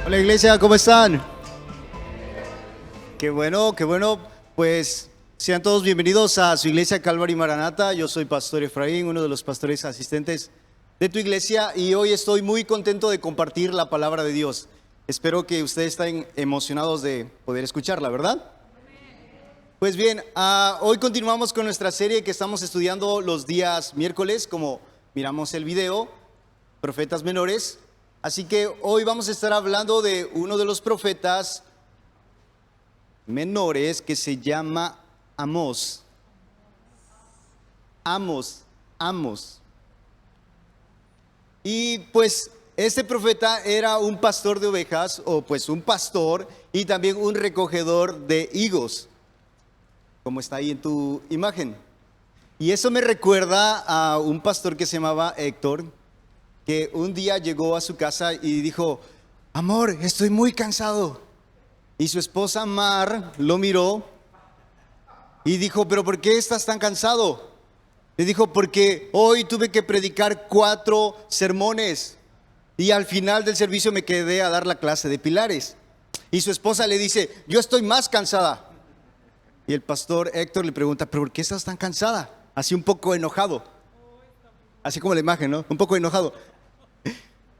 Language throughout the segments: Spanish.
Hola iglesia, ¿cómo están? Qué bueno, qué bueno. Pues sean todos bienvenidos a su iglesia Calvary Maranata. Yo soy Pastor Efraín, uno de los pastores asistentes de tu iglesia, y hoy estoy muy contento de compartir la palabra de Dios. Espero que ustedes estén emocionados de poder escucharla, ¿verdad? Pues bien, hoy continuamos con nuestra serie que estamos estudiando los días miércoles, como miramos el video, profetas menores. Así que hoy vamos a estar hablando de uno de los profetas menores que se llama Amós. Amos. Y pues este profeta era un pastor de ovejas, o pues un pastor y también un recogedor de higos, como está ahí en tu imagen. Y eso me recuerda a un pastor que se llamaba Héctor, que un día llegó a su casa y dijo: amor, estoy muy cansado. Y su esposa Mar lo miró y dijo: pero ¿por qué estás tan cansado? Le dijo: porque hoy tuve que predicar 4 sermones y al final del servicio me quedé a dar la clase de pilares. Y su esposa le dice: yo estoy más cansada. Y el pastor Héctor le pregunta: pero ¿por qué estás tan cansada? Así un poco enojado, así como la imagen, ¿no? Un poco enojado.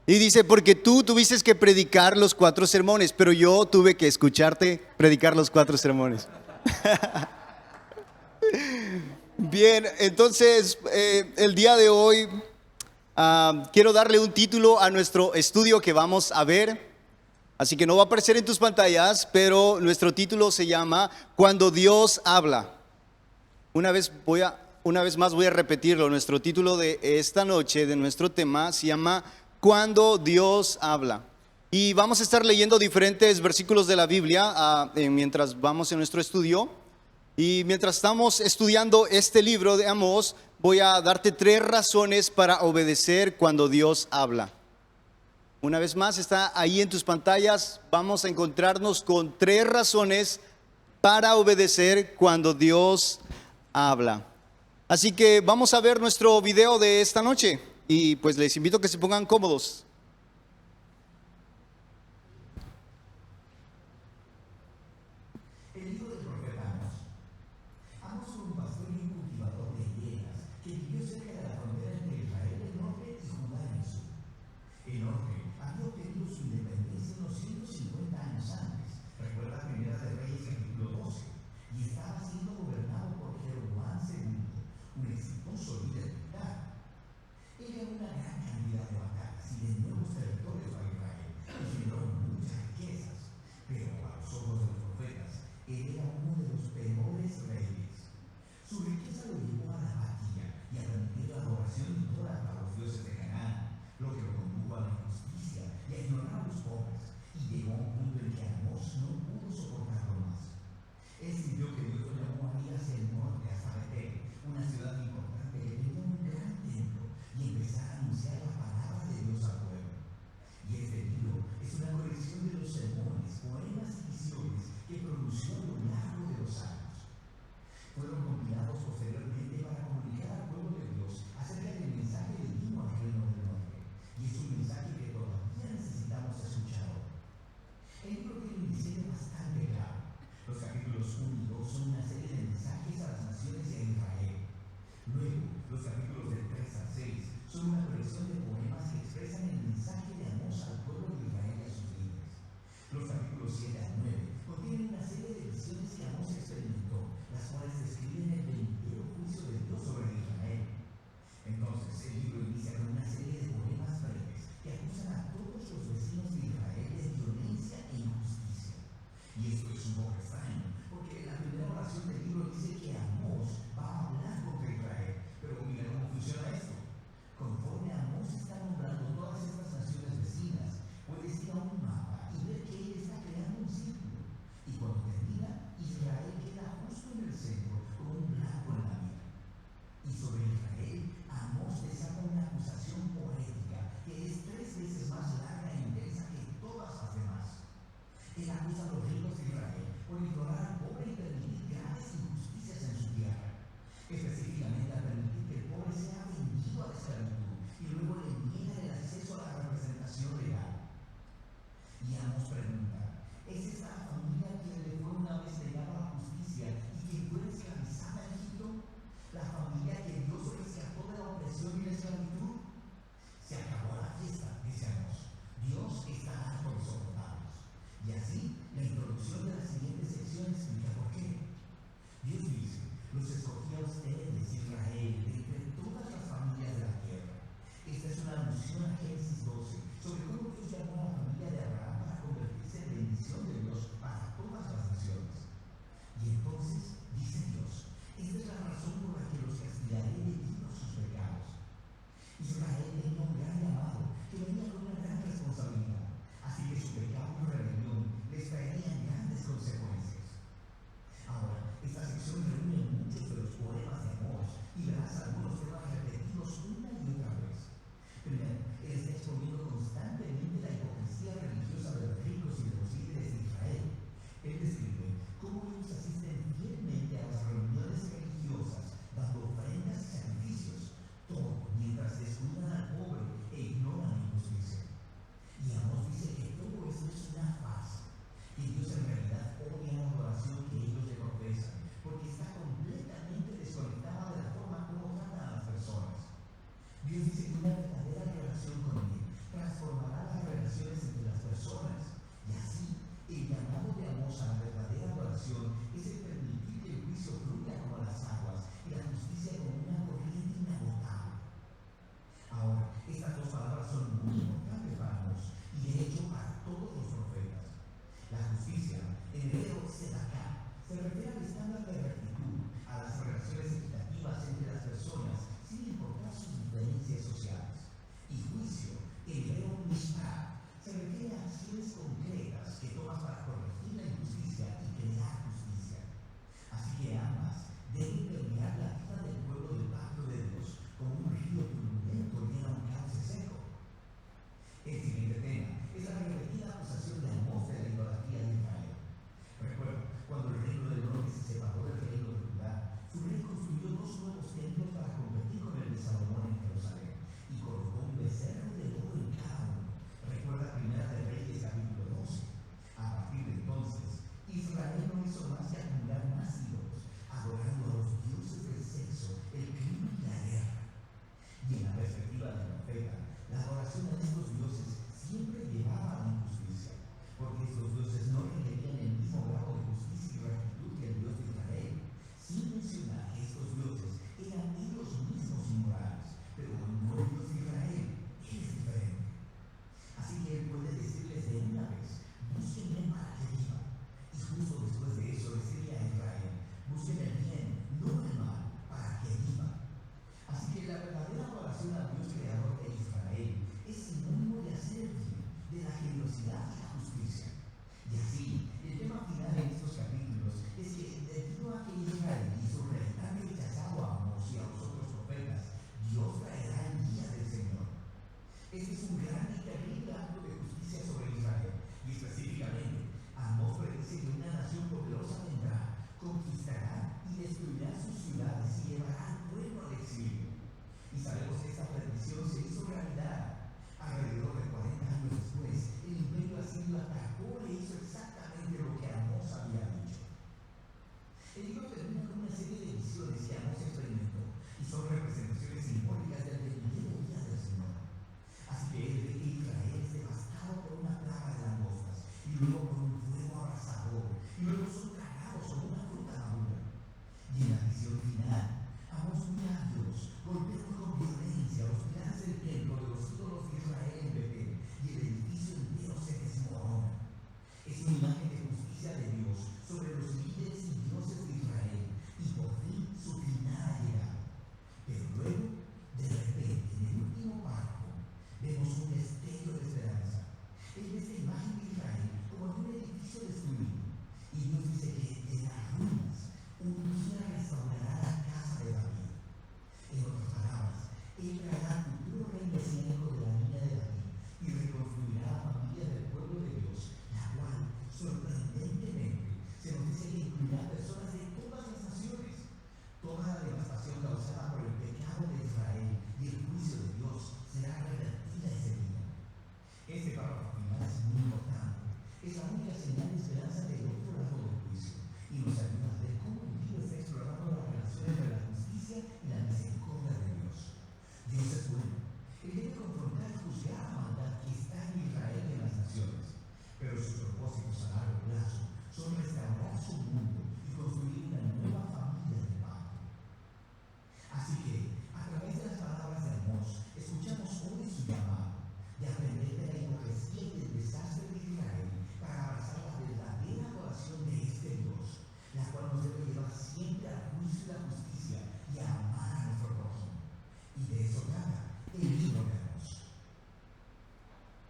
Y dice: porque tú tuviste que predicar los 4 sermones, pero yo tuve que escucharte predicar los 4 sermones. Bien, entonces el día de hoy quiero darle un título a nuestro estudio que vamos a ver. Así que no va a aparecer en tus pantallas, pero nuestro título se llama Cuando Dios habla. Una vez más voy a repetirlo. Nuestro título de esta noche, de nuestro tema, se llama Cuando Dios habla. Y vamos a estar leyendo diferentes versículos de la Biblia mientras vamos en nuestro estudio. Y mientras estamos estudiando este libro de Amós, voy a darte 3 razones para obedecer cuando Dios habla. Una vez más, está ahí en tus pantallas. Vamos a encontrarnos con 3 razones para obedecer cuando Dios habla. Así que vamos a ver nuestro video de esta noche y pues les invito a que se pongan cómodos. El hijo del profeta Amós. Amós fue un pastor y un cultivador de higueras que vivió cerca de la frontera entre Israel del norte y Judá en el sur. El norte había obtenido su independencia unos 150 años antes. Recuerda Primera de Reyes capítulo 12. Y estaba siendo gobernado por Jeroboam II, un exitoso líder militar. Era una gran cantidad de batallas y de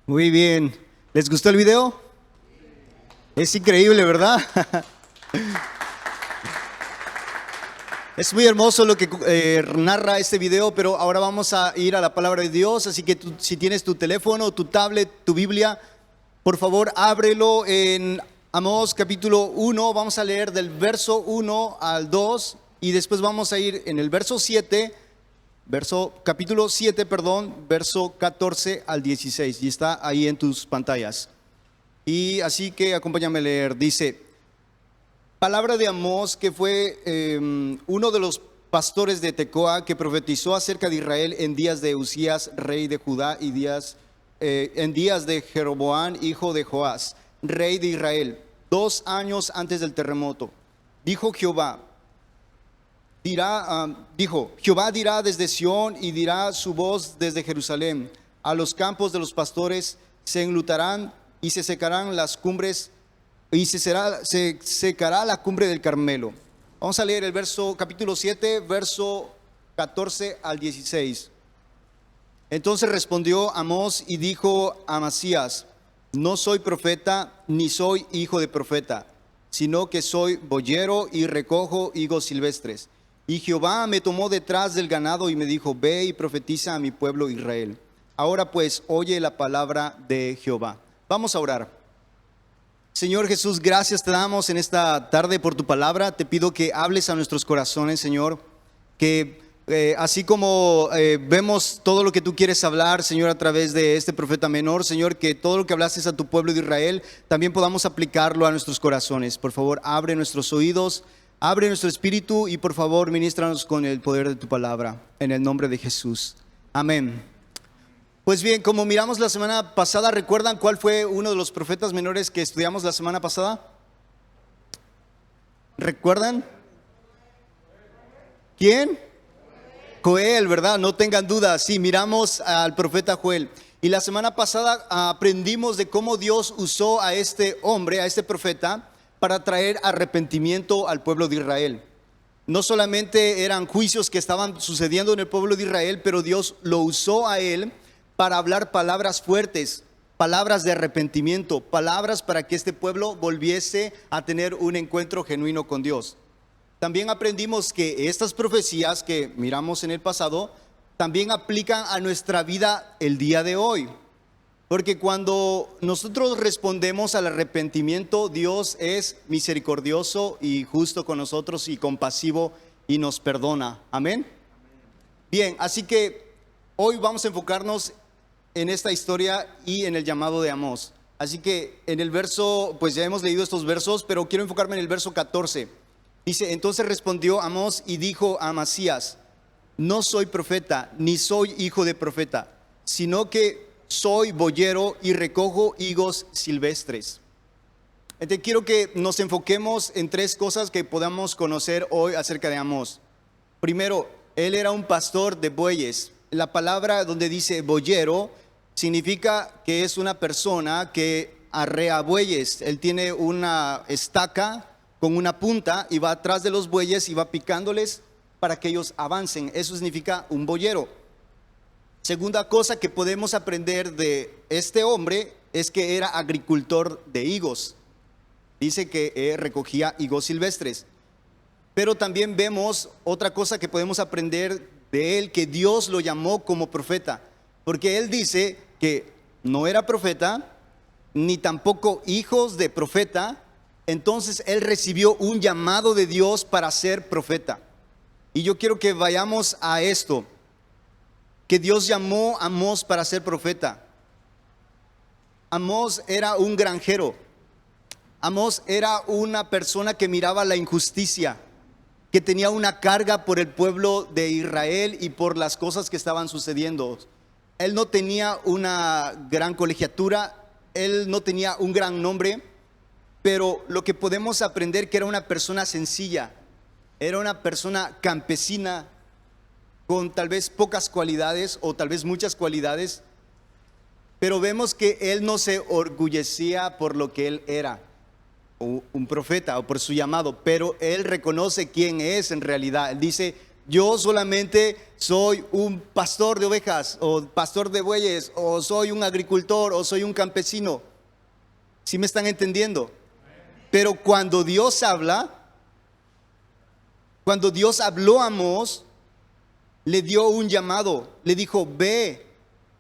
Muy bien. ¿Les gustó el video? Es increíble, ¿verdad? Es muy hermoso lo que narra este video, pero ahora vamos a ir a la palabra de Dios, así que si tienes tu teléfono, tu tablet, tu Biblia, por favor ábrelo en Amós capítulo 1, vamos a leer del verso 1 al 2 y después vamos a ir en el verso 7, capítulo 7, verso 14 al 16 y está ahí en tus pantallas. Y así que acompáñame a leer, dice: palabra de Amós, que fue uno de los pastores de Tecoa, que profetizó acerca de Israel en días de Usías, rey de Judá, y en días de Jeroboam, hijo de Joás, rey de Israel, 2 años antes del terremoto. Jehová dirá desde Sión y dirá su voz desde Jerusalén: a los campos de los pastores se enlutarán y se secarán las cumbres, y se secará la cumbre del Carmelo. Vamos a leer el capítulo 7, verso 14 al 16. Entonces respondió Amós y dijo a Amasías: no soy profeta, ni soy hijo de profeta, sino que soy boyero y recojo higos silvestres. Y Jehová me tomó detrás del ganado y me dijo: ve y profetiza a mi pueblo Israel. Ahora pues, oye la palabra de Jehová. Vamos a orar. Señor Jesús, gracias te damos en esta tarde por tu palabra. Te pido que hables a nuestros corazones, Señor, que así como vemos todo lo que tú quieres hablar, Señor, a través de este profeta menor, Señor, que todo lo que hablaste a tu pueblo de Israel, también podamos aplicarlo a nuestros corazones. Por favor, abre nuestros oídos, abre nuestro espíritu y por favor, ministranos con el poder de tu palabra, en el nombre de Jesús. Amén. Pues bien, como miramos la semana pasada, ¿recuerdan cuál fue uno de los profetas menores que estudiamos la semana pasada? ¿Recuerdan? ¿Quién? Joel, ¿verdad? No tengan duda. Sí, miramos al profeta Joel. Y la semana pasada aprendimos de cómo Dios usó a este hombre, a este profeta, para traer arrepentimiento al pueblo de Israel. No solamente eran juicios que estaban sucediendo en el pueblo de Israel, pero Dios lo usó a él para hablar palabras fuertes, palabras de arrepentimiento, palabras para que este pueblo volviese a tener un encuentro genuino con Dios. También aprendimos que estas profecías que miramos en el pasado también aplican a nuestra vida el día de hoy. Porque cuando nosotros respondemos al arrepentimiento, Dios es misericordioso y justo con nosotros y compasivo y nos perdona. Amén. Bien, así que hoy vamos a enfocarnos en esta historia y en el llamado de Amós. Así que en el verso, pues ya hemos leído estos versos, pero quiero enfocarme en el verso 14. Dice: entonces respondió Amós y dijo a Amasías: no soy profeta, ni soy hijo de profeta, sino que soy boyero y recojo higos silvestres. Entonces quiero que nos enfoquemos en 3 cosas que podamos conocer hoy acerca de Amós. Primero, él era un pastor de bueyes. La palabra donde dice boyero significa que es una persona que arrea bueyes. Él tiene una estaca con una punta y va atrás de los bueyes y va picándoles para que ellos avancen. Eso significa un boyero. Segunda cosa que podemos aprender de este hombre es que era agricultor de higos. Dice que recogía higos silvestres. Pero también vemos otra cosa que podemos aprender de él, que Dios lo llamó como profeta. Porque él dice que no era profeta, ni tampoco hijos de profeta. Entonces él recibió un llamado de Dios para ser profeta. Y yo quiero que vayamos a esto, que Dios llamó a Amós para ser profeta. Amós era un granjero. Amós era una persona que miraba la injusticia, que tenía una carga por el pueblo de Israel y por las cosas que estaban sucediendo. Él no tenía una gran colegiatura, él no tenía un gran nombre, pero lo que podemos aprender que era una persona sencilla, era una persona campesina con tal vez pocas cualidades o tal vez muchas cualidades, pero vemos que él no se orgullecía por lo que él era, un profeta o por su llamado, pero él reconoce quién es en realidad. Él dice: yo solamente soy un pastor de ovejas o pastor de bueyes o soy un agricultor o soy un campesino. ¿Sí me están entendiendo? Pero cuando Dios habla, cuando Dios habló a Amós, le dio un llamado, le dijo: ve,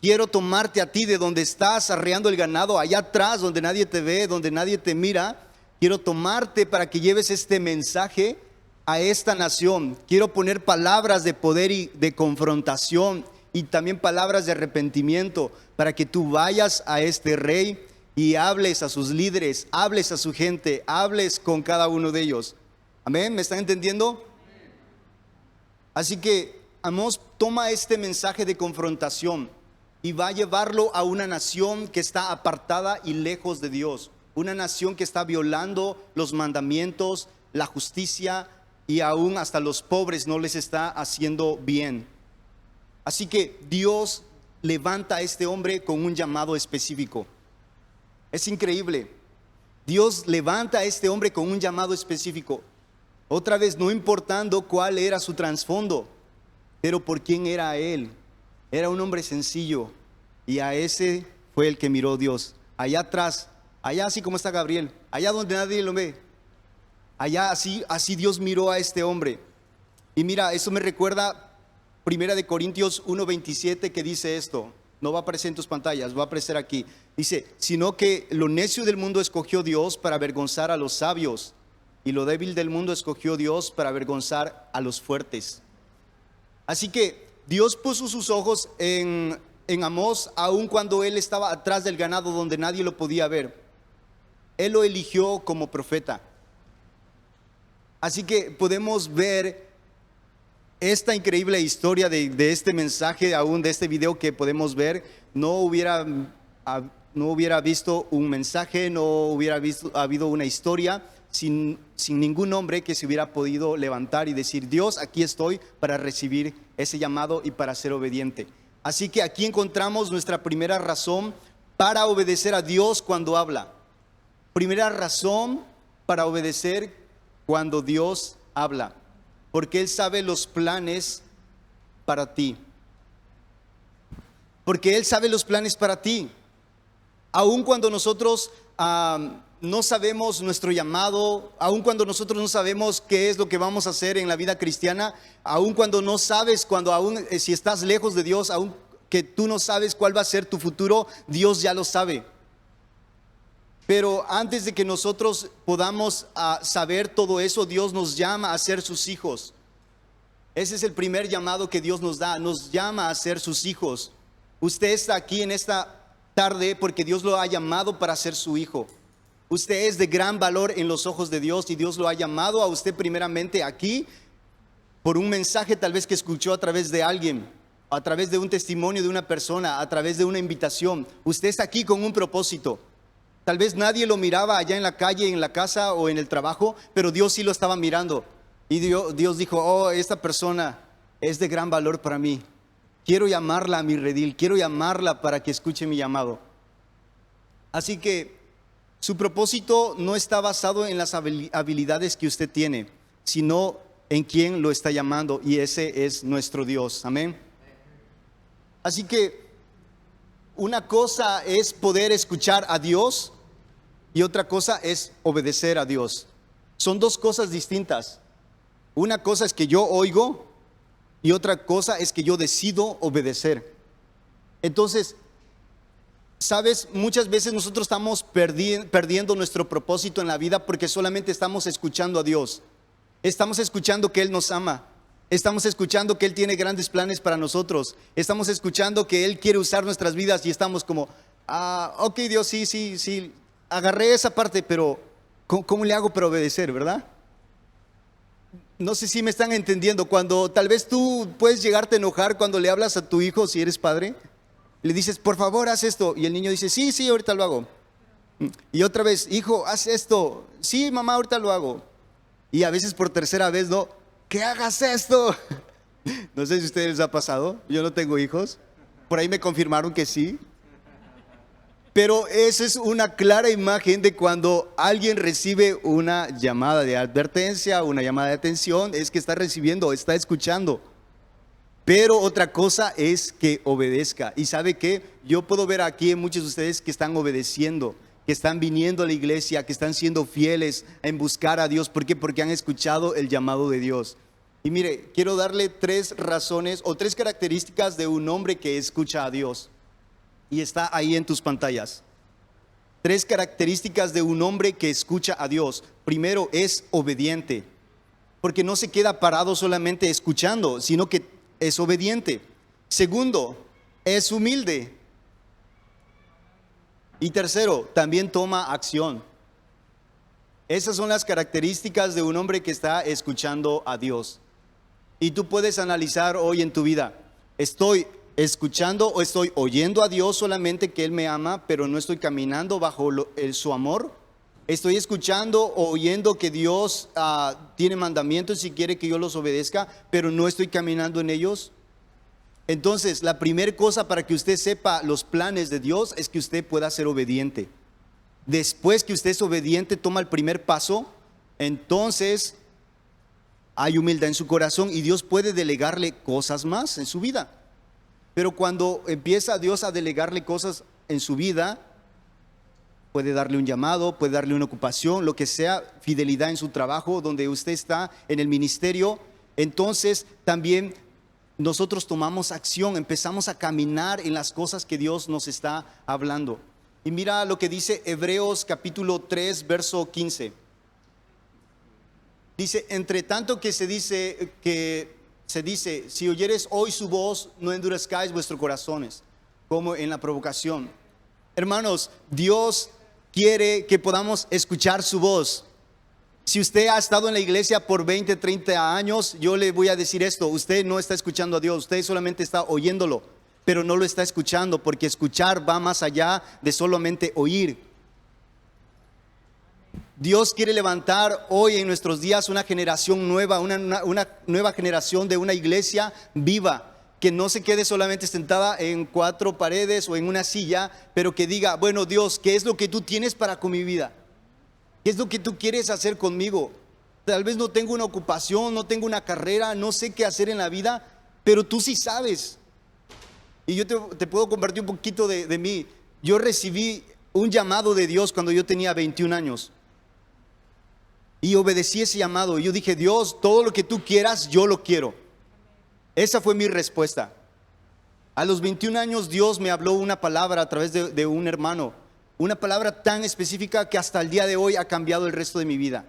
quiero tomarte a ti de donde estás arreando el ganado, allá atrás donde nadie te ve, donde nadie te mira. Quiero tomarte para que lleves este mensaje a esta nación. Quiero poner palabras de poder y de confrontación y también palabras de arrepentimiento para que tú vayas a este rey y hables a sus líderes, hables a su gente, hables con cada uno de ellos. Amén, ¿me están entendiendo? Así que Amós toma este mensaje de confrontación y va a llevarlo a una nación que está apartada y lejos de Dios, una nación que está violando los mandamientos, la justicia, y aún hasta los pobres no les está haciendo bien. Así que Dios levanta a este hombre con un llamado específico. Es increíble. Dios levanta a este hombre con un llamado específico. Otra vez, no importando cuál era su trasfondo, pero por quién era él. Era un hombre sencillo, y a ese fue el que miró Dios. Allá atrás, allá así como está Gabriel, allá donde nadie lo ve. Allá así Dios miró a este hombre. Y mira, eso me recuerda 1 Corintios 1:27, que dice esto. No va a aparecer en tus pantallas, va a aparecer aquí. Dice: sino que lo necio del mundo escogió Dios para avergonzar a los sabios, y lo débil del mundo escogió Dios para avergonzar a los fuertes. Así que Dios puso sus ojos en Amós, aun cuando él estaba atrás del ganado donde nadie lo podía ver. Él lo eligió como profeta. Así que podemos ver esta increíble historia de este mensaje, aún de este video que podemos ver. No hubiera visto un mensaje, no hubiera habido una historia sin ningún hombre que se hubiera podido levantar y decir: Dios, aquí estoy para recibir ese llamado y para ser obediente. Así que aquí encontramos nuestra primera razón para obedecer a Dios cuando habla. Primera razón para obedecer cuando Dios habla, porque Él sabe los planes para ti. Porque Él sabe los planes para ti. Aun cuando nosotros no sabemos nuestro llamado, aun cuando nosotros no sabemos qué es lo que vamos a hacer en la vida cristiana, aun cuando no sabes, si estás lejos de Dios, aun que tú no sabes cuál va a ser tu futuro, Dios ya lo sabe. Pero antes de que nosotros podamos saber todo eso, Dios nos llama a ser sus hijos. Ese es el primer llamado que Dios nos da, nos llama a ser sus hijos. Usted está aquí en esta tarde porque Dios lo ha llamado para ser su hijo. Usted es de gran valor en los ojos de Dios, y Dios lo ha llamado a usted primeramente aquí por un mensaje tal vez que escuchó a través de alguien, a través de un testimonio de una persona, a través de una invitación. Usted está aquí con un propósito. Tal vez nadie lo miraba allá en la calle, en la casa o en el trabajo, pero Dios sí lo estaba mirando. Y Dios dijo: oh, esta persona es de gran valor para mí. Quiero llamarla a mi redil, quiero llamarla para que escuche mi llamado. Así que su propósito no está basado en las habilidades que usted tiene, sino en quién lo está llamando, y ese es nuestro Dios. Amén. Así que una cosa es poder escuchar a Dios y otra cosa es obedecer a Dios. Son dos cosas distintas. Una cosa es que yo oigo y otra cosa es que yo decido obedecer. Entonces, sabes, muchas veces nosotros estamos perdiendo nuestro propósito en la vida porque solamente estamos escuchando a Dios. Estamos escuchando que Él nos ama. Estamos escuchando que Él tiene grandes planes para nosotros. Estamos escuchando que Él quiere usar nuestras vidas y estamos como: ok, Dios, sí, agarré esa parte, pero ¿cómo le hago para obedecer, verdad? No sé si me están entendiendo. Cuando tal vez tú puedes llegarte a enojar cuando le hablas a tu hijo, si eres padre, le dices: por favor, haz esto, y el niño dice: sí, ahorita lo hago. Y otra vez: hijo, haz esto. Sí, mamá, ahorita lo hago. Y a veces por tercera vez: no, que hagas esto. No sé si a ustedes les ha pasado. Yo no tengo hijos. Por ahí me confirmaron que sí. Pero esa es una clara imagen de cuando alguien recibe una llamada de advertencia, una llamada de atención, es que está recibiendo, está escuchando. Pero otra cosa es que obedezca. Y ¿sabe qué? Yo puedo ver aquí en muchos de ustedes que están obedeciendo, que están viniendo a la iglesia, que están siendo fieles en buscar a Dios. ¿Por qué? Porque han escuchado el llamado de Dios. Y mire, quiero darle 3 razones o 3 características de un hombre que escucha a Dios. Y está ahí en tus pantallas. 3 características de un hombre que escucha a Dios. Primero, es obediente, porque no se queda parado solamente escuchando, sino que es obediente. Segundo, es humilde. Y tercero, también toma acción. Esas son las características de un hombre que está escuchando a Dios. Y tú puedes analizar hoy en tu vida, ¿estoy escuchando o estoy oyendo a Dios solamente que Él me ama, pero no estoy caminando bajo su amor? ¿Estoy escuchando o oyendo que Dios tiene mandamientos y quiere que yo los obedezca, pero no estoy caminando en ellos? Entonces, la primera cosa para que usted sepa los planes de Dios es que usted pueda ser obediente. Después que usted es obediente, toma el primer paso, entonces hay humildad en su corazón y Dios puede delegarle cosas más en su vida. Pero cuando empieza Dios a delegarle cosas en su vida, puede darle un llamado, puede darle una ocupación, lo que sea, fidelidad en su trabajo, donde usted está en el ministerio, entonces también nosotros tomamos acción, empezamos a caminar en las cosas que Dios nos está hablando. Y mira lo que dice Hebreos capítulo 3, verso 15. Dice, entre tanto que se dice, si oyeres hoy su voz, no endurezcáis vuestros corazones, como en la provocación. Hermanos, Dios quiere que podamos escuchar su voz. Si usted ha estado en la iglesia por 20, 30 años, yo le voy a decir esto, usted no está escuchando a Dios, usted solamente está oyéndolo, pero no lo está escuchando, porque escuchar va más allá de solamente oír. Dios quiere levantar hoy en nuestros días una generación nueva, una nueva generación de una iglesia viva, que no se quede solamente sentada en 4 paredes o en una silla, pero que diga, bueno Dios, ¿qué es lo que tú tienes para con mi vida? ¿Qué es lo que tú quieres hacer conmigo? Tal vez no tengo una ocupación, no tengo una carrera, no sé qué hacer en la vida, pero tú sí sabes. Y yo te puedo compartir un poquito de mí. Yo recibí un llamado de Dios cuando yo tenía 21 años. Y obedecí ese llamado. Yo dije, Dios, todo lo que tú quieras, yo lo quiero. Esa fue mi respuesta. A los 21 años Dios me habló una palabra a través de un hermano. Una palabra tan específica que hasta el día de hoy ha cambiado el resto de mi vida.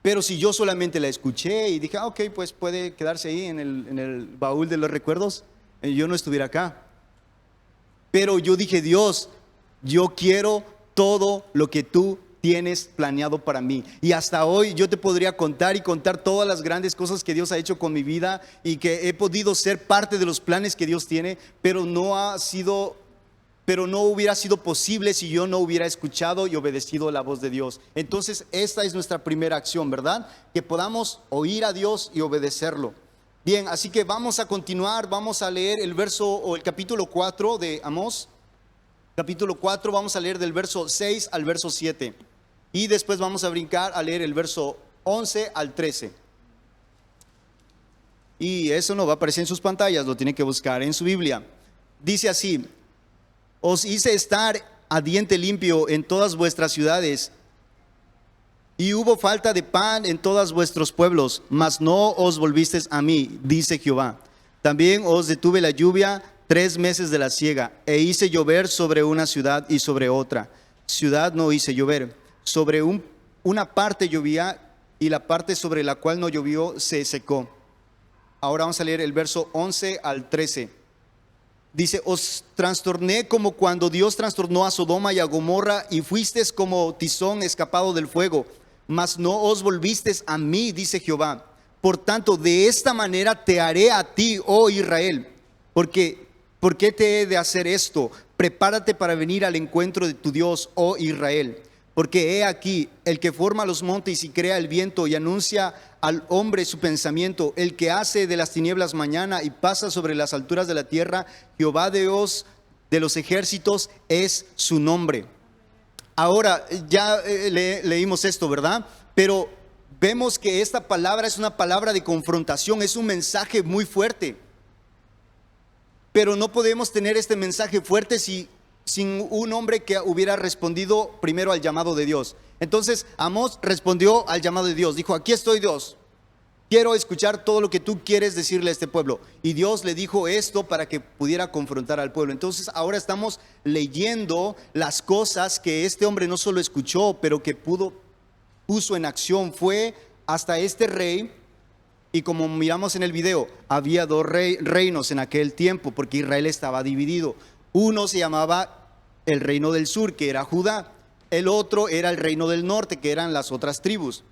Pero si yo solamente la escuché y dije, ok, pues puede quedarse ahí en el baúl de los recuerdos, yo no estuviera acá. Pero yo dije, Dios, yo quiero todo lo que tú tienes planeado para mí. Y hasta hoy yo te podría contar y contar todas las grandes cosas que Dios ha hecho con mi vida y que he podido ser parte de los planes que Dios tiene, pero no hubiera sido posible si yo no hubiera escuchado y obedecido la voz de Dios. Entonces esta es nuestra primera acción, ¿verdad? Que podamos oír a Dios y obedecerlo. Bien, así que vamos a continuar, vamos a leer el verso o el capítulo 4 de Amós. Capítulo 4, vamos a leer del verso 6 al verso 7. Y después vamos a brincar a leer el verso 11 al 13. Y eso no va a aparecer en sus pantallas, lo tiene que buscar en su Biblia. Dice así: os hice estar a diente limpio en todas vuestras ciudades, y hubo falta de pan en todos vuestros pueblos, mas no os volvisteis a mí, dice Jehová. También os detuve la lluvia 3 meses de la siega, e hice llover sobre una ciudad y sobre otra. Ciudad no hice llover. Sobre una parte llovía, y la parte sobre la cual no llovió se secó. Ahora vamos a leer el verso 11 al 13. Dice: os trastorné como cuando Dios trastornó a Sodoma y a Gomorra, y fuisteis como tizón escapado del fuego, mas no os volvisteis a mí, dice Jehová. Por tanto, de esta manera te haré a ti, oh Israel. ¿Por qué te he de hacer esto? Prepárate para venir al encuentro de tu Dios, oh Israel. Porque he aquí, el que forma los montes y crea el viento y anuncia al hombre su pensamiento, el que hace de las tinieblas mañana y pasa sobre las alturas de la tierra, Jehová Dios de los ejércitos es su nombre. Ahora, ya leímos esto, ¿verdad? Pero vemos que esta palabra es una palabra de confrontación, es un mensaje muy fuerte. Pero no podemos tener este mensaje fuerte sin un hombre que hubiera respondido primero al llamado de Dios. Entonces Amós respondió al llamado de Dios, dijo: aquí estoy, Dios, quiero escuchar todo lo que tú quieres decirle a este pueblo. Y Dios le dijo esto para que pudiera confrontar al pueblo. Entonces ahora estamos leyendo las cosas que este hombre no solo escuchó, pero que puso en acción. Fue hasta este rey. Y como miramos en el video, había dos reinos en aquel tiempo, porque Israel estaba dividido. Uno se llamaba el reino del sur, que era Judá. El otro era el reino del norte, que eran las otras tribus.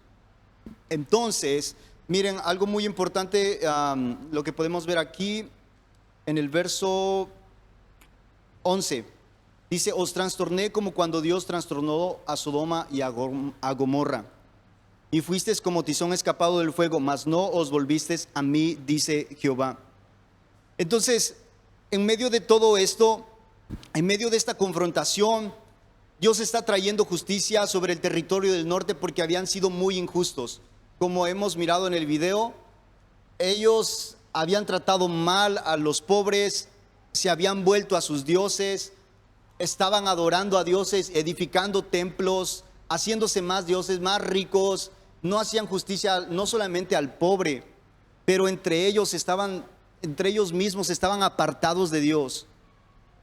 Entonces, miren, algo muy importante, lo que podemos ver aquí en el verso 11. Dice: os trastorné como cuando Dios trastornó a Sodoma y a Gomorra. Y fuisteis como tizón escapado del fuego, mas no os volvisteis a mí, dice Jehová. Entonces, en medio de todo esto, en medio de esta confrontación, Dios está trayendo justicia sobre el territorio del norte porque habían sido muy injustos. Como hemos mirado en el video, ellos habían tratado mal a los pobres, se habían vuelto a sus dioses, estaban adorando a dioses, edificando templos, haciéndose más dioses, más ricos. No hacían justicia no solamente al pobre, pero entre ellos mismos estaban apartados de Dios.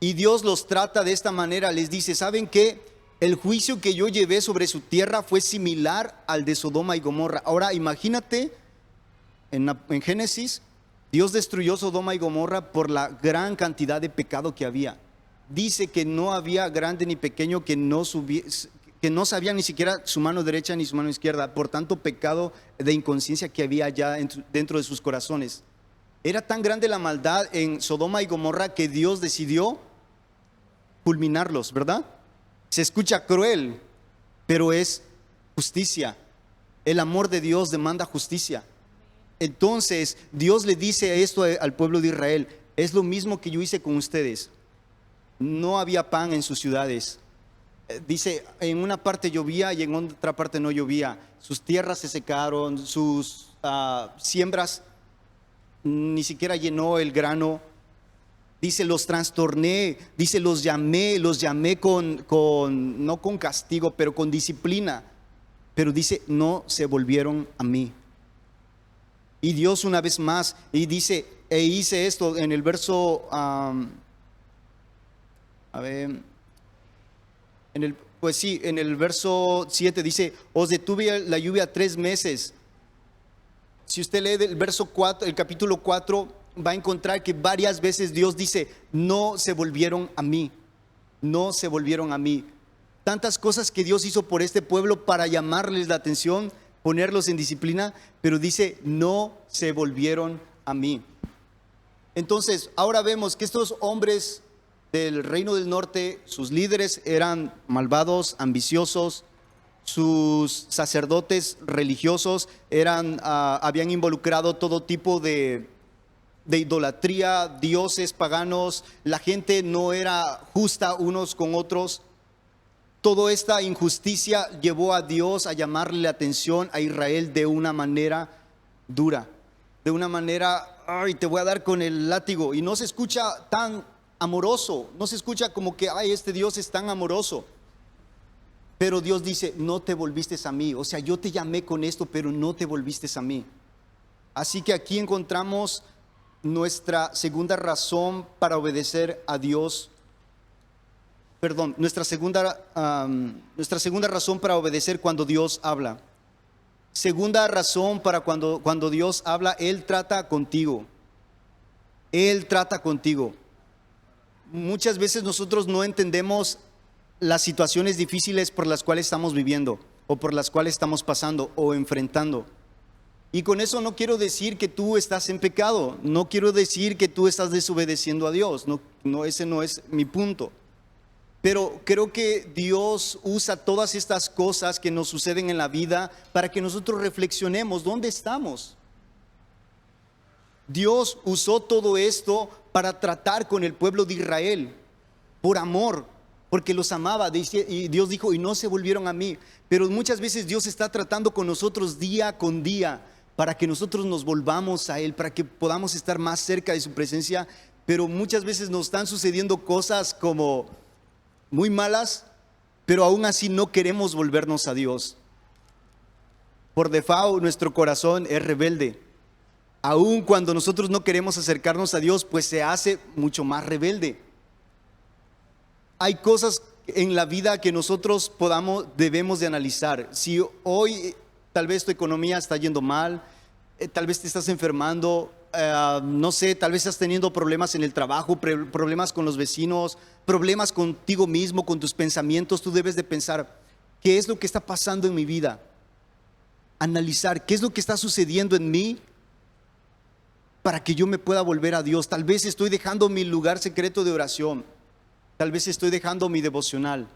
Y Dios los trata de esta manera, les dice: ¿saben qué? El juicio que yo llevé sobre su tierra fue similar al de Sodoma y Gomorra. Ahora imagínate, en Génesis, Dios destruyó Sodoma y Gomorra por la gran cantidad de pecado que había. Dice que no había grande ni pequeño que no sabía ni siquiera su mano derecha ni su mano izquierda, por tanto pecado de inconsciencia que había ya dentro de sus corazones. Era tan grande la maldad en Sodoma y Gomorra que Dios decidió fulminarlos, ¿verdad? Se escucha cruel, pero es justicia. El amor de Dios demanda justicia. Entonces Dios le dice esto al pueblo de Israel: es lo mismo que yo hice con ustedes. No había pan en sus ciudades. Dice, en una parte llovía y en otra parte no llovía. Sus tierras se secaron, sus siembras ni siquiera llenó el grano. Dice, los trastorné, dice, los llamé no con castigo, pero con disciplina. Pero dice, no se volvieron a mí. Y Dios una vez más, y dice, e hice esto en el verso, en el verso 7 dice: os detuve la lluvia 3 meses. Si usted lee el verso 4, el capítulo 4, va a encontrar que varias veces Dios dice: no se volvieron a mí, no se volvieron a mí. Tantas cosas que Dios hizo por este pueblo para llamarles la atención, ponerlos en disciplina, pero dice: no se volvieron a mí. Entonces, ahora vemos que estos hombres del reino del norte, sus líderes eran malvados, ambiciosos. Sus sacerdotes religiosos habían involucrado todo tipo de idolatría, dioses paganos. La gente no era justa unos con otros. Toda esta injusticia llevó a Dios a llamarle la atención a Israel de una manera dura, de una manera: ay, te voy a dar con el látigo. Y no se escucha tan amoroso, no se escucha como que: ay, este Dios es tan amoroso. Pero Dios dice: no te volviste a mí. O sea, yo te llamé con esto, pero no te volviste a mí. Así que aquí encontramos nuestra segunda razón para obedecer a Dios. Nuestra segunda razón para obedecer cuando Dios habla. Segunda razón para cuando Dios habla: Él trata contigo. Él trata contigo. Muchas veces nosotros no entendemos las situaciones difíciles por las cuales estamos viviendo, o por las cuales estamos pasando o enfrentando. Y con eso no quiero decir que tú estás en pecado, no quiero decir que tú estás desobedeciendo a Dios, no, ese no es mi punto. Pero creo que Dios usa todas estas cosas que nos suceden en la vida para que nosotros reflexionemos dónde estamos. Dios usó todo esto para tratar con el pueblo de Israel. por amor, porque los amaba. Y Dios dijo, y no se volvieron a mí. Pero muchas veces Dios está tratando con nosotros día con día para que nosotros nos volvamos a Él, para que podamos estar más cerca de su presencia. Pero muchas veces nos están sucediendo cosas como muy malas, pero aún así no queremos volvernos a Dios. Por default, nuestro corazón es rebelde. Aún cuando nosotros no queremos acercarnos a Dios, pues se hace mucho más rebelde. Hay cosas en la vida que nosotros debemos de analizar. Si hoy tal vez tu economía está yendo mal, tal vez te estás enfermando, no sé, tal vez estás teniendo problemas en el trabajo, problemas con los vecinos, problemas contigo mismo, con tus pensamientos, tú debes de pensar, ¿qué es lo que está pasando en mi vida? Analizar, ¿qué es lo que está sucediendo en mí para que yo me pueda volver a Dios? Tal vez estoy dejando mi lugar secreto de oración, tal vez estoy dejando mi devocional,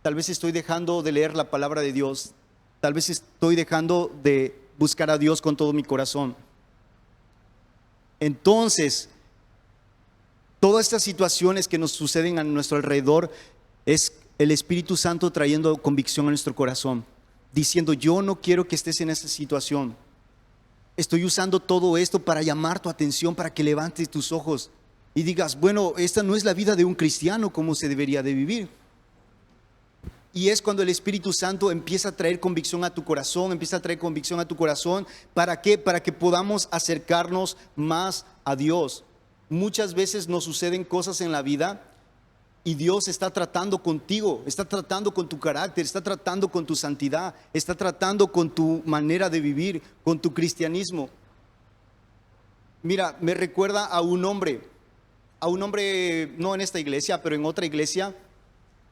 tal vez estoy dejando de leer la palabra de Dios, tal vez estoy dejando de buscar a Dios con todo mi corazón. Entonces, todas estas situaciones que nos suceden a nuestro alrededor es el Espíritu Santo trayendo convicción a nuestro corazón, diciendo, yo no quiero que estés en esta situación. Estoy usando todo esto para llamar tu atención, para que levantes tus ojos y digas, bueno, esta no es la vida de un cristiano como se debería de vivir. Y es cuando el Espíritu Santo empieza a traer convicción a tu corazón, ¿para qué? Para que podamos acercarnos más a Dios. Muchas veces nos suceden cosas en la vida y Dios está tratando contigo, está tratando con tu carácter, está tratando con tu santidad, está tratando con tu manera de vivir, con tu cristianismo. Mira, me recuerda a un hombre, no en esta iglesia, pero en otra iglesia.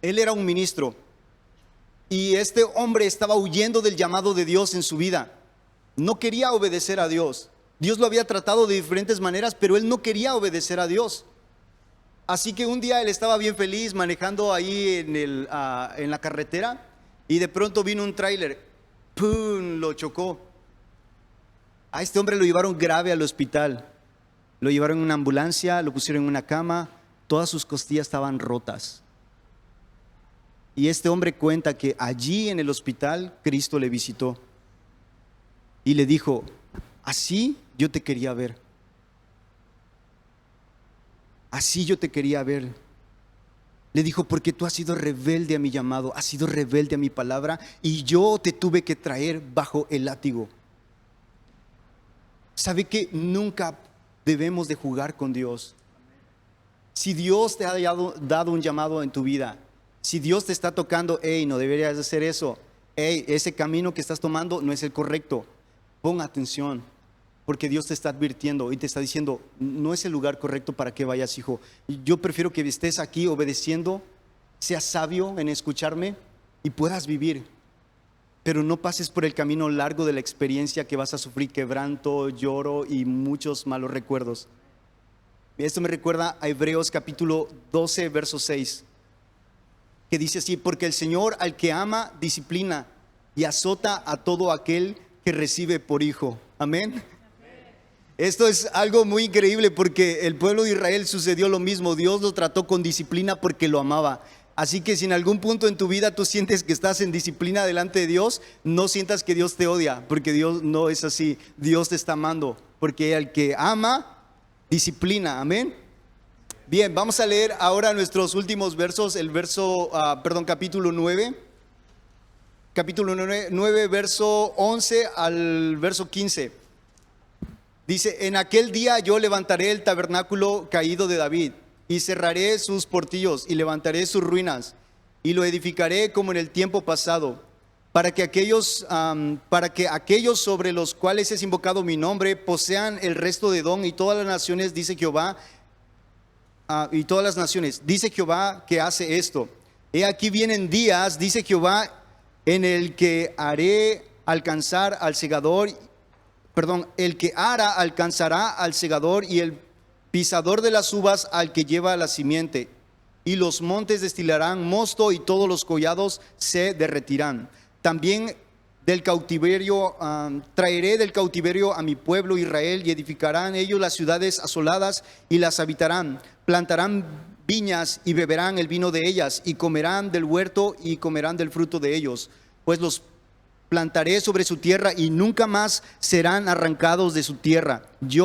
Él era un ministro y este hombre estaba huyendo del llamado de Dios en su vida. No quería obedecer a Dios. Dios lo había tratado de diferentes maneras, pero él no quería obedecer a Dios. Así que un día él estaba bien feliz manejando ahí en la carretera y de pronto vino un tráiler, ¡pum!, lo chocó. A este hombre lo llevaron grave al hospital, lo llevaron en una ambulancia, lo pusieron en una cama, todas sus costillas estaban rotas. Y este hombre cuenta que allí en el hospital Cristo le visitó y le dijo, así yo te quería ver. Así yo te quería ver. Le dijo, porque tú has sido rebelde a mi llamado, has sido rebelde a mi palabra y yo te tuve que traer bajo el látigo. ¿Sabe que nunca debemos de jugar con Dios? Si Dios te ha dado un llamado en tu vida, si Dios te está tocando, hey, no deberías hacer eso, hey, ese camino que estás tomando no es el correcto, pon atención. Porque Dios te está advirtiendo y te está diciendo, no es el lugar correcto para que vayas, hijo. Yo prefiero que estés aquí obedeciendo, seas sabio en escucharme y puedas vivir. Pero no pases por el camino largo de la experiencia que vas a sufrir quebranto, lloro y muchos malos recuerdos. Esto me recuerda a Hebreos capítulo 12, verso 6, que dice así, porque el Señor al que ama disciplina y azota a todo aquel que recibe por hijo. Amén. Esto es algo muy increíble porque el pueblo de Israel sucedió lo mismo. Dios lo trató con disciplina porque lo amaba. Así que si en algún punto en tu vida tú sientes que estás en disciplina delante de Dios, no sientas que Dios te odia, porque Dios no es así. Dios te está amando, porque el que ama, disciplina. Amén. Bien, vamos a leer ahora nuestros últimos versos, capítulo 9. Capítulo 9, verso 11 al verso 15. Dice, en aquel día yo levantaré el tabernáculo caído de David y cerraré sus portillos y levantaré sus ruinas y lo edificaré como en el tiempo pasado, para que aquellos sobre los cuales es invocado mi nombre posean el resto de Edom y todas las naciones, dice Jehová, dice Jehová que hace esto. He aquí vienen días, dice Jehová, en el que haré alcanzar al segador. El que ara alcanzará al segador y el pisador de las uvas al que lleva la simiente. Y los montes destilarán mosto y todos los collados se derretirán. También del cautiverio, traeré del cautiverio a mi pueblo Israel y edificarán ellos las ciudades asoladas y las habitarán. Plantarán viñas y beberán el vino de ellas, y comerán del huerto y comerán del fruto de ellos, pues los plantaré sobre su tierra y nunca más serán arrancados de su tierra. Que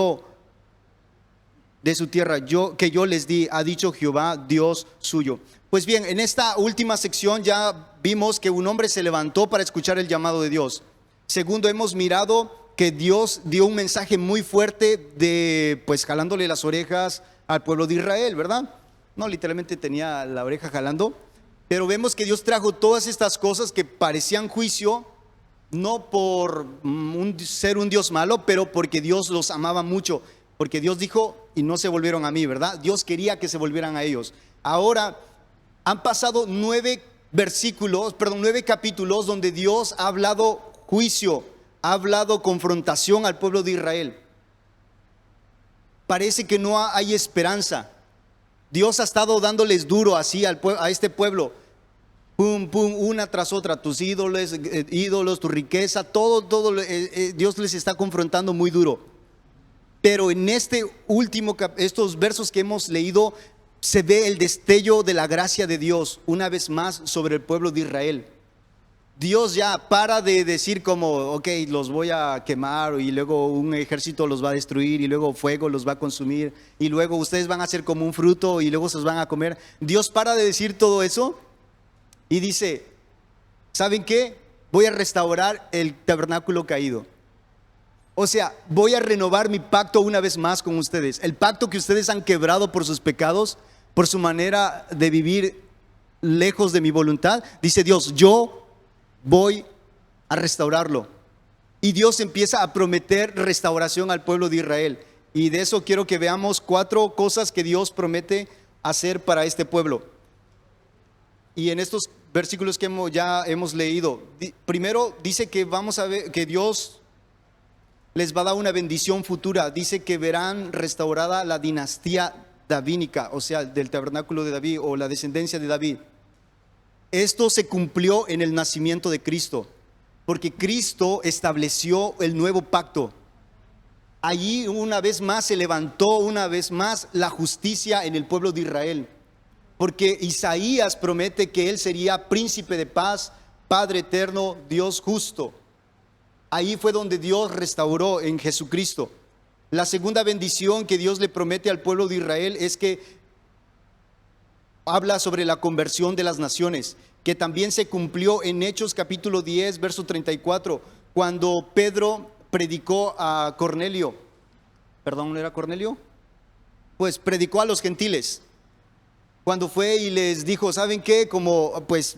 yo les di, ha dicho Jehová, Dios suyo. Pues bien, en esta última sección ya vimos que un hombre se levantó para escuchar el llamado de Dios. Segundo, hemos mirado que Dios dio un mensaje muy fuerte de, pues, jalándole las orejas al pueblo de Israel, ¿verdad? No, literalmente tenía la oreja jalando, pero vemos que Dios trajo todas estas cosas que parecían juicio, no por ser un Dios malo, pero porque Dios los amaba mucho, porque Dios dijo, y no se volvieron a mí, ¿verdad? Dios quería que se volvieran a ellos. Ahora han pasado 9 capítulos donde Dios ha hablado juicio, ha hablado confrontación al pueblo de Israel. Parece que no hay esperanza. Dios ha estado dándoles duro así a este pueblo. Pum, pum, una tras otra, tus ídolos, tu riqueza, todo, Dios les está confrontando muy duro. Pero en estos versos que hemos leído, se ve el destello de la gracia de Dios una vez más sobre el pueblo de Israel. Dios ya para de decir como, ok, los voy a quemar y luego un ejército los va a destruir y luego fuego los va a consumir y luego ustedes van a ser como un fruto y luego se los van a comer. Dios para de decir todo eso y dice, ¿saben qué? Voy a restaurar el tabernáculo caído. O sea, voy a renovar mi pacto una vez más con ustedes. El pacto que ustedes han quebrado por sus pecados, por su manera de vivir lejos de mi voluntad. Dice Dios, yo voy a restaurarlo. Y Dios empieza a prometer restauración al pueblo de Israel. Y de eso quiero que veamos 4 cosas que Dios promete hacer para este pueblo. Y en estos versículos que ya hemos leído, primero dice que vamos a ver que Dios les va a dar una bendición futura. Dice que verán restaurada la dinastía davínica, o sea, del tabernáculo de David o la descendencia de David. Esto se cumplió en el nacimiento de Cristo, porque Cristo estableció el nuevo pacto. Allí una vez más se levantó una vez más la justicia en el pueblo de Israel, porque Isaías promete que él sería príncipe de paz, Padre eterno, Dios justo. Ahí fue donde Dios restauró en Jesucristo. La segunda bendición que Dios le promete al pueblo de Israel es que habla sobre la conversión de las naciones, que también se cumplió en Hechos capítulo 10, verso 34, cuando Pedro predicó a Cornelio. Perdón, ¿no era Cornelio? Pues predicó a los gentiles. Cuando fue y les dijo, ¿saben qué? Como pues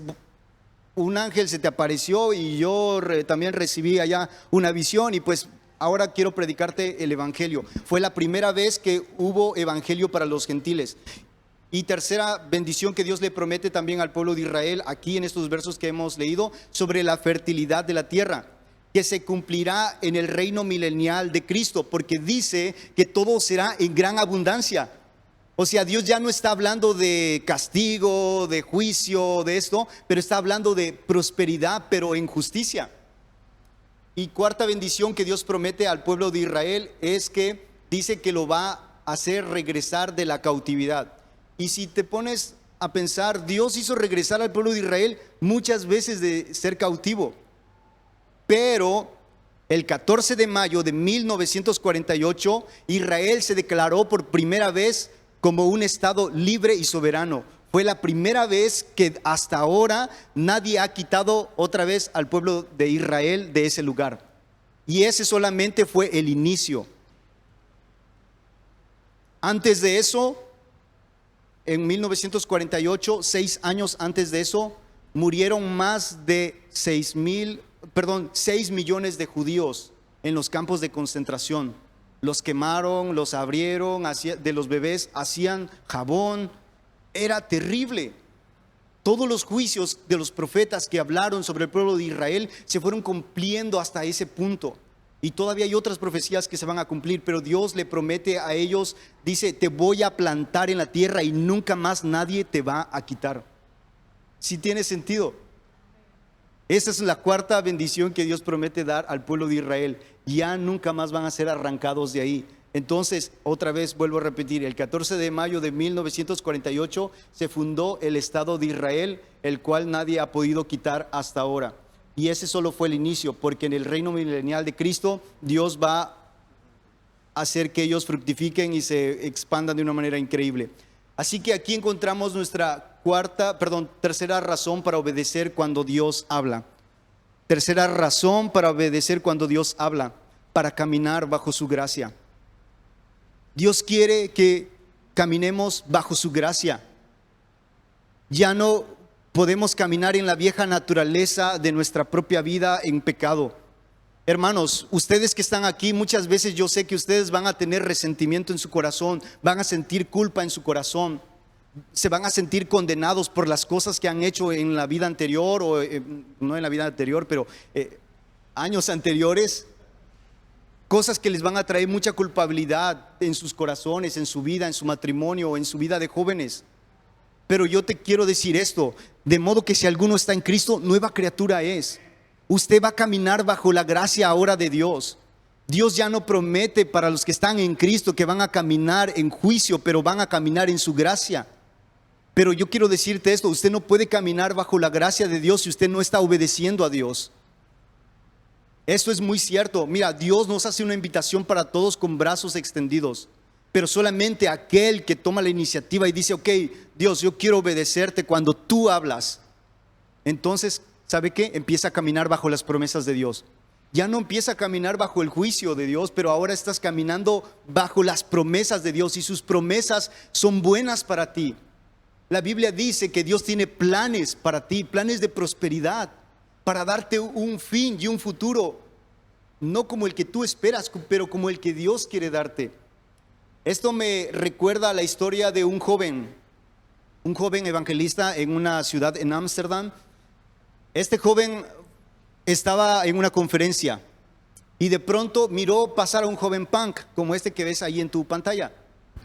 un ángel se te apareció y yo también recibí allá una visión y pues ahora quiero predicarte el evangelio. Fue la primera vez que hubo evangelio para los gentiles. Y tercera bendición que Dios le promete también al pueblo de Israel, aquí en estos versos que hemos leído, sobre la fertilidad de la tierra, que se cumplirá en el reino milenial de Cristo, porque dice que todo será en gran abundancia. O sea, Dios ya no está hablando de castigo, de juicio, de esto, pero está hablando de prosperidad, pero en justicia. Y cuarta bendición que Dios promete al pueblo de Israel es que dice que lo va a hacer regresar de la cautividad. Y si te pones a pensar, Dios hizo regresar al pueblo de Israel muchas veces de ser cautivo. Pero el 14 de mayo de 1948, Israel se declaró por primera vez como un estado libre y soberano. Fue la primera vez que hasta ahora nadie ha quitado otra vez al pueblo de Israel de ese lugar. Y ese solamente fue el inicio. Antes de eso, en 1948, 6 años antes de eso, murieron más de 6 millones de judíos en los campos de concentración. Los quemaron, los abrieron, de los bebés hacían jabón. Era terrible. Todos los juicios de los profetas que hablaron sobre el pueblo de Israel se fueron cumpliendo hasta ese punto. Y todavía hay otras profecías que se van a cumplir, pero Dios le promete a ellos, dice, te voy a plantar en la tierra y nunca más nadie te va a quitar. ¿Sí tiene sentido? Esa es la cuarta bendición que Dios promete dar al pueblo de Israel. Ya nunca más van a ser arrancados de ahí. Entonces, otra vez vuelvo a repetir, el 14 de mayo de 1948 se fundó el Estado de Israel, el cual nadie ha podido quitar hasta ahora. Y ese solo fue el inicio, porque en el reino milenial de Cristo, Dios va a hacer que ellos fructifiquen y se expandan de una manera increíble. Así que aquí encontramos nuestra tercera razón para obedecer cuando Dios habla. Tercera razón para obedecer cuando Dios habla, para caminar bajo su gracia. Dios quiere que caminemos bajo su gracia. Ya no podemos caminar en la vieja naturaleza de nuestra propia vida en pecado. Hermanos, ustedes que están aquí, muchas veces yo sé que ustedes van a tener resentimiento en su corazón, van a sentir culpa en su corazón, se van a sentir condenados por las cosas que han hecho en la vida anterior, o no en la vida anterior, pero años anteriores. Cosas que les van a traer mucha culpabilidad en sus corazones, en su vida, en su matrimonio, en su vida de jóvenes. Pero yo te quiero decir esto, de modo que si alguno está en Cristo, nueva criatura es. Usted va a caminar bajo la gracia ahora de Dios. Dios ya no promete para los que están en Cristo que van a caminar en juicio, pero van a caminar en su gracia. Pero yo quiero decirte esto, usted no puede caminar bajo la gracia de Dios si usted no está obedeciendo a Dios. Esto es muy cierto. Mira, Dios nos hace una invitación para todos con brazos extendidos, pero solamente aquel que toma la iniciativa y dice, ok, Dios, yo quiero obedecerte cuando tú hablas. Entonces, ¿sabe qué? Empieza a caminar bajo las promesas de Dios. Ya no empieza a caminar bajo el juicio de Dios, pero ahora estás caminando bajo las promesas de Dios, y sus promesas son buenas para ti. La Biblia dice que Dios tiene planes para ti, planes de prosperidad, para darte un fin y un futuro, no como el que tú esperas, pero como el que Dios quiere darte. Esto me recuerda a la historia de un joven evangelista en una ciudad en Ámsterdam. Este joven estaba en una conferencia y de pronto miró pasar a un joven punk, como este que ves ahí en tu pantalla,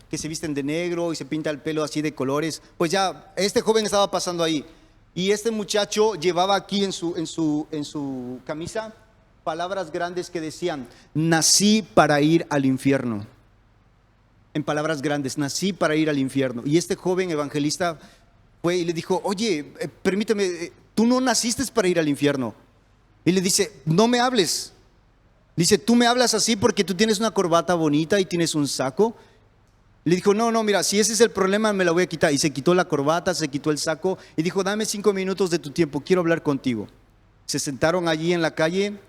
que se visten de negro y se pinta el pelo así de colores. Pues ya, este joven estaba pasando ahí. Y este muchacho llevaba aquí en su camisa palabras grandes que decían: nací para ir al infierno. En palabras grandes, nací para ir al infierno. Y este joven evangelista fue y le dijo: oye, permíteme, tú no naciste para ir al infierno. Y le dice: no me hables. Dice: tú me hablas así porque tú tienes una corbata bonita y tienes un saco. Le dijo: no, mira, si ese es el problema, me la voy a quitar. Y se quitó la corbata, se quitó el saco y dijo: dame 5 minutos de tu tiempo, quiero hablar contigo. Se sentaron allí en la calle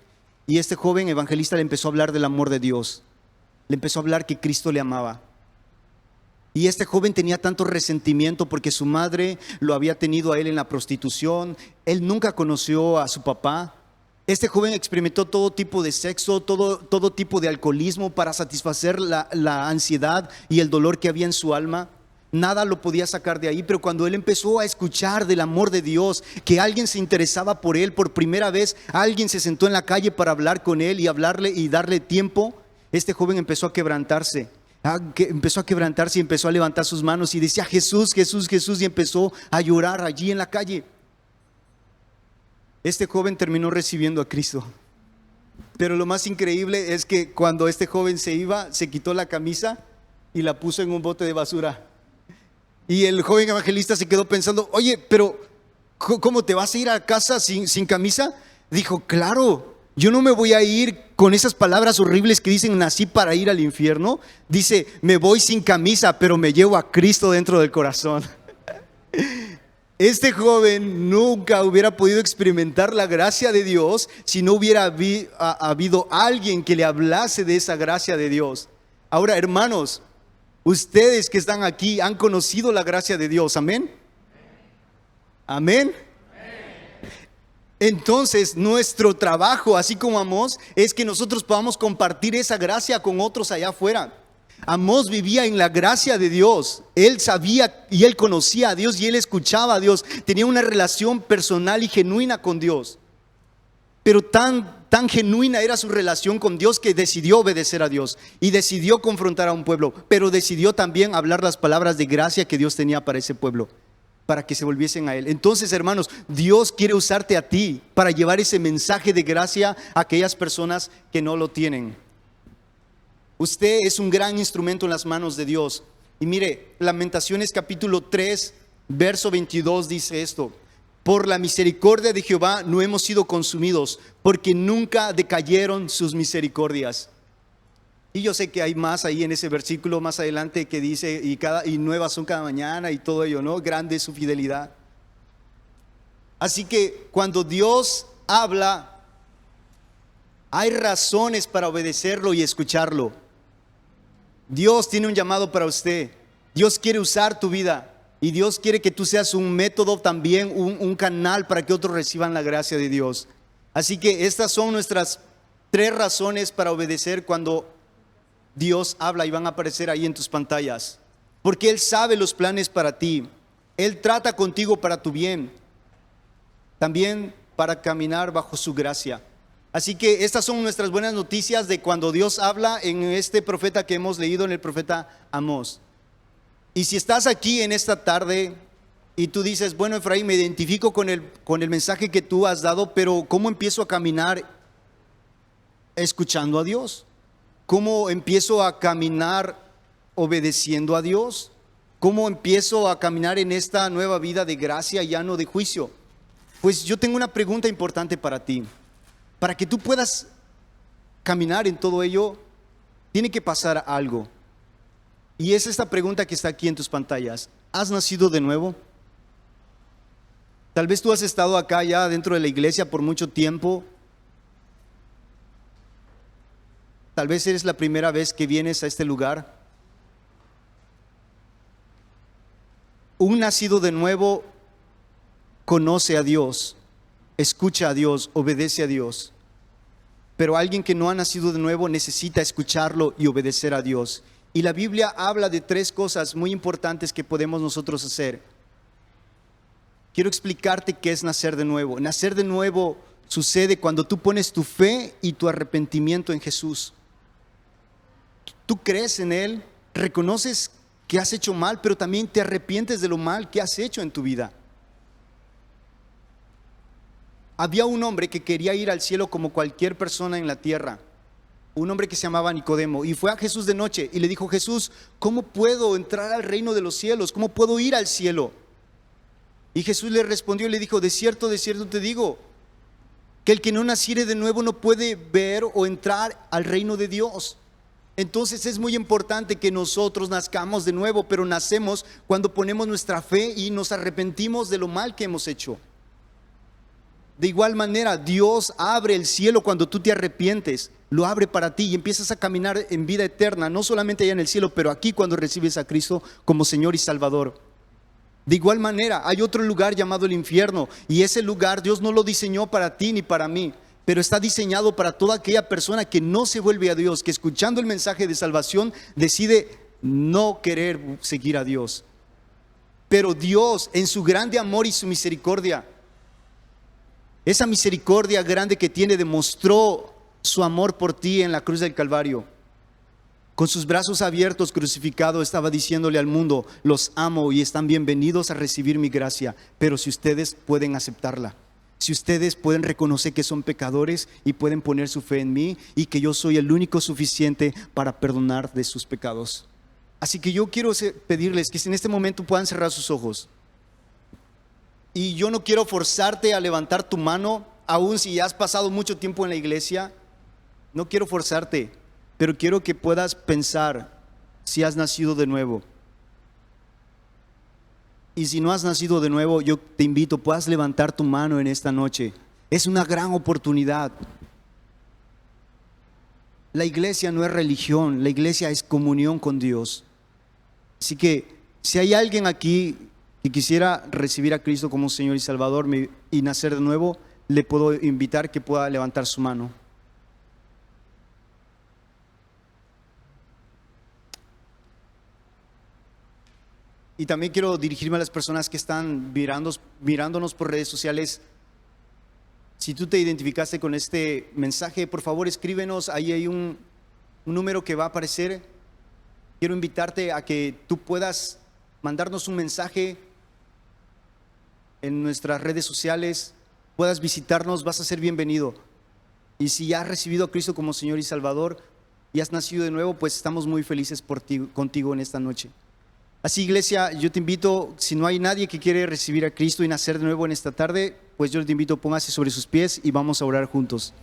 y este joven evangelista le empezó a hablar del amor de Dios. Le empezó a hablar que Cristo le amaba. Y este joven tenía tanto resentimiento porque su madre lo había tenido a él en la prostitución. Él nunca conoció a su papá. Este joven experimentó todo tipo de sexo, todo tipo de alcoholismo para satisfacer la ansiedad y el dolor que había en su alma. Nada lo podía sacar de ahí, pero cuando él empezó a escuchar del amor de Dios, que alguien se interesaba por él por primera vez, alguien se sentó en la calle para hablar con él y hablarle y darle tiempo, este joven empezó a quebrantarse. Empezó a quebrantarse y empezó a levantar sus manos y decía: Jesús, Jesús, Jesús, y empezó a llorar allí en la calle. Este joven terminó recibiendo a Cristo. Pero lo más increíble es que cuando este joven se iba, se quitó la camisa y la puso en un bote de basura. Y el joven evangelista se quedó pensando: oye, pero ¿cómo te vas a ir a casa sin camisa? Dijo: claro, yo no me voy a ir con esas palabras horribles que dicen nací para ir al infierno. Dice: me voy sin camisa, pero me llevo a Cristo dentro del corazón. Este joven nunca hubiera podido experimentar la gracia de Dios si no hubiera habido alguien que le hablase de esa gracia de Dios. Ahora, hermanos, ustedes que están aquí han conocido la gracia de Dios. ¿Amén? ¿Amén? Entonces nuestro trabajo, así como Amós, es que nosotros podamos compartir esa gracia con otros allá afuera. Amós vivía en la gracia de Dios. Él sabía y él conocía a Dios y él escuchaba a Dios. Tenía una relación personal y genuina con Dios. Pero tan genuina era su relación con Dios que decidió obedecer a Dios y decidió confrontar a un pueblo, pero decidió también hablar las palabras de gracia que Dios tenía para ese pueblo, para que se volviesen a Él. Entonces, hermanos, Dios quiere usarte a ti para llevar ese mensaje de gracia a aquellas personas que no lo tienen. Usted es un gran instrumento en las manos de Dios. Y mire, Lamentaciones capítulo 3, verso 22 dice esto: por la misericordia de Jehová no hemos sido consumidos, porque nunca decayeron sus misericordias. Y yo sé que hay más ahí en ese versículo más adelante que dice, y nuevas son cada mañana y todo ello, ¿no? Grande es su fidelidad. Así que cuando Dios habla, hay razones para obedecerlo y escucharlo. Dios tiene un llamado para usted. Dios quiere usar tu vida. Y Dios quiere que tú seas un método también, un canal para que otros reciban la gracia de Dios. Así que estas son nuestras 3 razones para obedecer cuando Dios habla, y van a aparecer ahí en tus pantallas. Porque Él sabe los planes para ti. Él trata contigo para tu bien. También para caminar bajo su gracia. Así que estas son nuestras buenas noticias de cuando Dios habla en este profeta que hemos leído, en el profeta Amós. Y si estás aquí en esta tarde y tú dices, bueno, Efraín, me identifico con el mensaje que tú has dado, pero ¿cómo empiezo a caminar escuchando a Dios? ¿Cómo empiezo a caminar obedeciendo a Dios? ¿Cómo empiezo a caminar en esta nueva vida de gracia y ya no de juicio? Pues yo tengo una pregunta importante para ti. Para que tú puedas caminar en todo ello, tiene que pasar algo. Y es esta pregunta que está aquí en tus pantallas. ¿Has nacido de nuevo? Tal vez tú has estado acá ya dentro de la iglesia por mucho tiempo. Tal vez eres la primera vez que vienes a este lugar. Un nacido de nuevo conoce a Dios, escucha a Dios, obedece a Dios. Pero alguien que no ha nacido de nuevo necesita escucharlo y obedecer a Dios. Y la Biblia habla de 3 cosas muy importantes que podemos nosotros hacer. Quiero explicarte qué es nacer de nuevo. Nacer de nuevo sucede cuando tú pones tu fe y tu arrepentimiento en Jesús. Tú crees en Él, reconoces que has hecho mal, pero también te arrepientes de lo mal que has hecho en tu vida. Había un hombre que quería ir al cielo como cualquier persona en la tierra. Un hombre que se llamaba Nicodemo. Y fue a Jesús de noche y le dijo: Jesús, ¿cómo puedo entrar al reino de los cielos? ¿Cómo puedo ir al cielo? Y Jesús le respondió y le dijo: de cierto te digo, que el que no naciere de nuevo no puede ver o entrar al reino de Dios. Entonces es muy importante que nosotros nazcamos de nuevo, pero nacemos cuando ponemos nuestra fe y nos arrepentimos de lo mal que hemos hecho. De igual manera, Dios abre el cielo cuando tú te arrepientes, lo abre para ti y empiezas a caminar en vida eterna, no solamente allá en el cielo, pero aquí cuando recibes a Cristo como Señor y Salvador. De igual manera, hay otro lugar llamado el infierno, y ese lugar Dios no lo diseñó para ti ni para mí, pero está diseñado para toda aquella persona que no se vuelve a Dios, que escuchando el mensaje de salvación decide no querer seguir a Dios. Pero Dios, en su grande amor y su misericordia, esa misericordia grande que tiene, demostró su amor por ti en la cruz del Calvario. Con sus brazos abiertos, crucificado, estaba diciéndole al mundo: los amo y están bienvenidos a recibir mi gracia, pero si ustedes pueden aceptarla, si ustedes pueden reconocer que son pecadores y pueden poner su fe en mí y que yo soy el único suficiente para perdonar de sus pecados. Así que yo quiero pedirles que en este momento puedan cerrar sus ojos. Y yo no quiero forzarte a levantar tu mano, aun si ya has pasado mucho tiempo en la iglesia. No quiero forzarte, pero quiero que puedas pensar si has nacido de nuevo. Y si no has nacido de nuevo, yo te invito, puedas levantar tu mano en esta noche. Es una gran oportunidad. La iglesia no es religión, la iglesia es comunión con Dios. Así que si hay alguien aquí que quisiera recibir a Cristo como Señor y Salvador y nacer de nuevo, le puedo invitar que pueda levantar su mano. Y también quiero dirigirme a las personas que están mirándonos por redes sociales. Si tú te identificaste con este mensaje, por favor escríbenos, ahí hay un número que va a aparecer. Quiero invitarte a que tú puedas mandarnos un mensaje en nuestras redes sociales, puedas visitarnos, vas a ser bienvenido. Y si ya has recibido a Cristo como Señor y Salvador, y has nacido de nuevo, pues estamos muy felices contigo en esta noche. Así, iglesia, yo te invito, si no hay nadie que quiere recibir a Cristo y nacer de nuevo en esta tarde, pues yo te invito, póngase sobre sus pies y vamos a orar juntos.